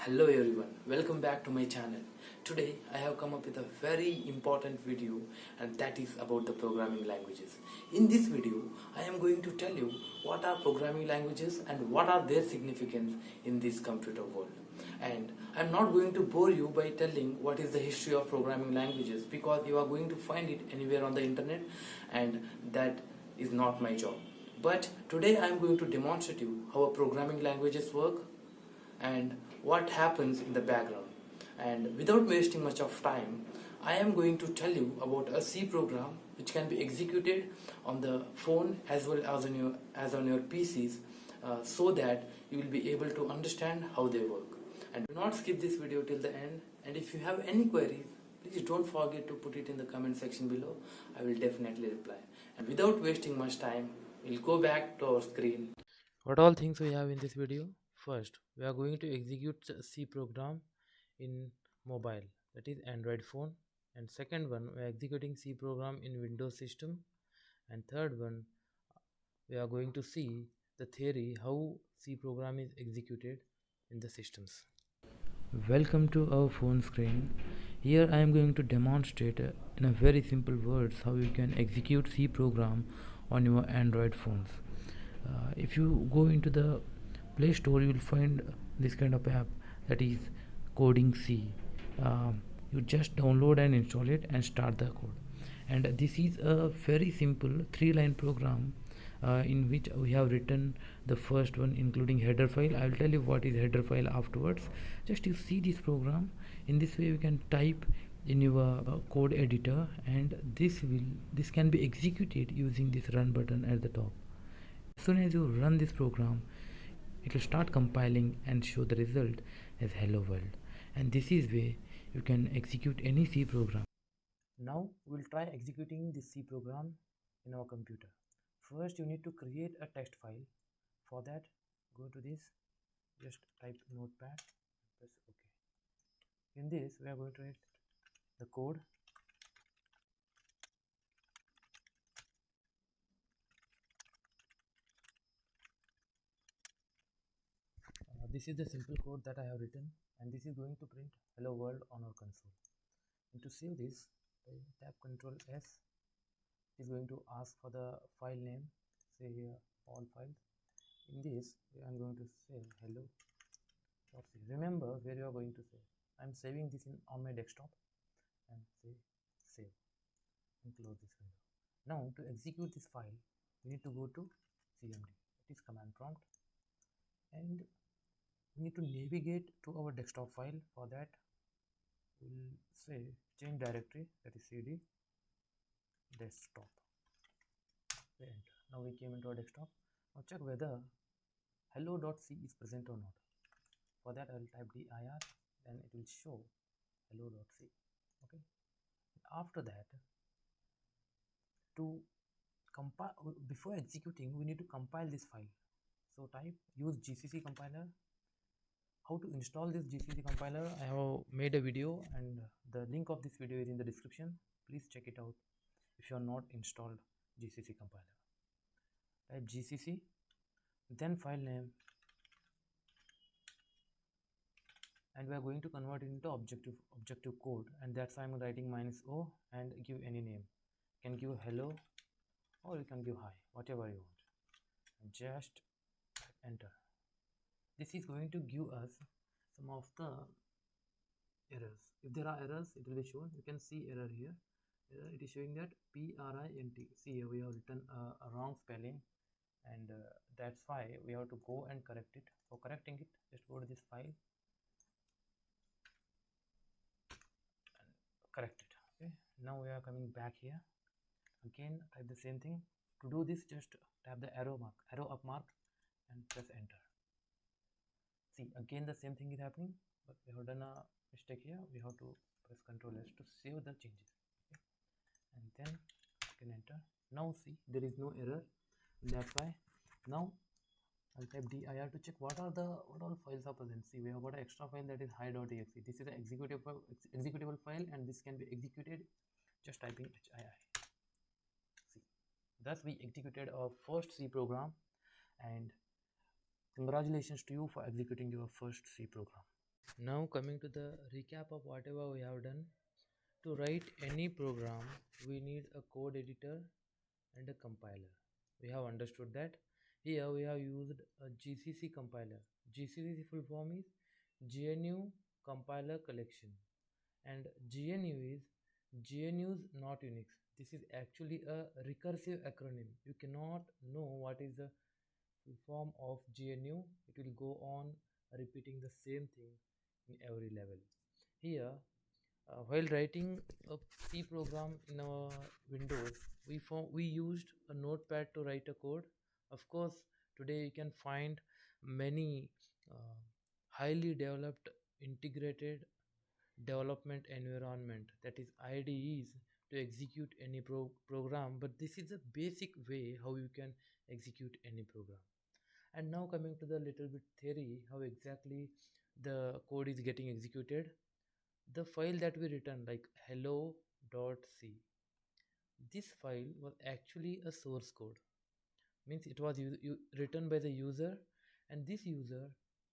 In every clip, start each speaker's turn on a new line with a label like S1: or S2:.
S1: Hello everyone, welcome back to my channel. Today I have come up with a very important video, and that is about the programming languages. In this video I am going to tell you what are programming languages and what are their significance in this computer world. And I am not going to bore you by telling what is the history of programming languages, because you are going to find it anywhere on the internet, and that is not my job. But today I am going to demonstrate you how a programming languages work and what happens in the background. And without wasting much of time, I am going to tell you about a C program which can be executed on the phone as well as on your PCs, so that you will be able to understand how they work. And do not skip this video till the end. And if you have any queries, please don't forget to put it in the comment section below. I will definitely reply. And without wasting much time, we'll go back to our screen. What all things we have in this video? First, we are going to execute C program in mobile, that is Android phone. And second one, we are executing C program in Windows system. And third one, we are going to see the theory how C program is executed in the systems. Welcome to our phone screen. Here I am going to demonstrate in a very simple words how you can execute C program on your Android phones. If you go into the Play Store, you will find this kind of app, that is Coding C. You just download and install it and start the code. And this is a very simple 3-line program in which we have written the first one including header file. I will tell you what is header file afterwards. Just you see this program. In this way you can type in your code editor, and this can be executed using this run button at the top. As soon as you run this program, it will start compiling and show the result as hello world. And this is way you can execute any C program. Now we'll try executing this C program in our computer. First you need to create a text file. For that, go to this, just type notepad, press OK. In this we are going to write the code. This is the simple code that I have written, and this is going to print hello world on our console. And to save this, tap Ctrl S. It is going to ask for the file name, say here all files. In this I am going to say hello.c. Remember where you are going to save. I am saving this on my desktop, and say save and close this window. Now to execute this file, we need to go to cmd, it is command prompt, and we need to navigate to our desktop file. For that, we'll say change directory, that is cd desktop. Enter. Now we came into our desktop. Now check whether hello.c is present or not. For that, I will type dir, then it will show hello.c. Okay. After that, to compile, before executing, we need to compile this file. So type use GCC compiler. How to install this GCC compiler, I have made a video, and the link of this video is in the description. Please check it out if you are not installed GCC compiler. Type GCC, then file name, and we are going to convert it into objective code, and that's why I'm writing -o and give any name. You can give hello or you can give hi, whatever you want, and just enter. This is going to give us some of the errors. If there are errors, it will be shown. You can see error here. It is showing that print. See here we have written a wrong spelling, and that's why we have to go and correct it. For correcting it, just go to this file and correct it. Okay. Now we are coming back here. Again, type the same thing. To do this, just tap the arrow up mark, and press enter. See, again the same thing is happening, but we have done a mistake here. We have to press Ctrl S to save the changes. Okay. And then you can enter. Now see, there is no error. That's why now I'll type dir to check what all files are present. See, we have got an extra file, that is hi.exe. This is an executable file, and this can be executed just typing hii. See, thus we executed our first C program, and congratulations to you for executing your first C program. Now coming to the recap of whatever we have done. To write any program, we need a code editor and a compiler. We have understood that. Here we have used a GCC compiler. GCC full form is GNU Compiler Collection, and GNU is GNU's not Unix. This is actually a recursive acronym. You cannot know what is the full form of GNU. It will go on repeating the same thing in every level. Here, while writing a C program in our Windows, we used a notepad to write a code. Of course, today you can find many uh, highly developed integrated development environment, that is IDEs, to execute any program, but this is a basic way how you can execute any program. And now coming to the little bit theory, how exactly the code is getting executed. The file that we return, like hello.c, this file was actually a source code. Means it was written by the user, and this user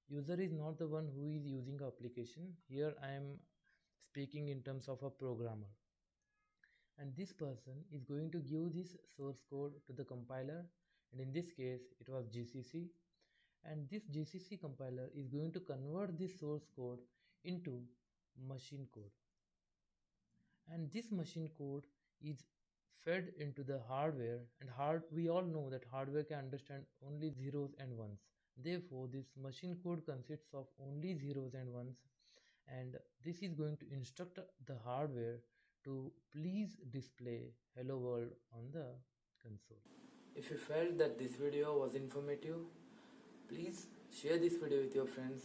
S1: is not the one who is using the application. Here I am speaking in terms of a programmer, and this person is going to give this source code to the compiler, and in this case it was GCC, and this GCC compiler is going to convert this source code into machine code, and this machine code is fed into the hardware, and we all know that hardware can understand only zeros and ones. Therefore this machine code consists of only zeros and ones, and this is going to instruct the hardware to please display hello world on the console. If you felt that this video was informative, please share this video with your friends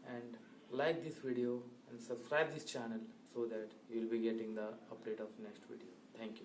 S1: and like this video and subscribe this channel so that you will be getting the update of next video. Thank you.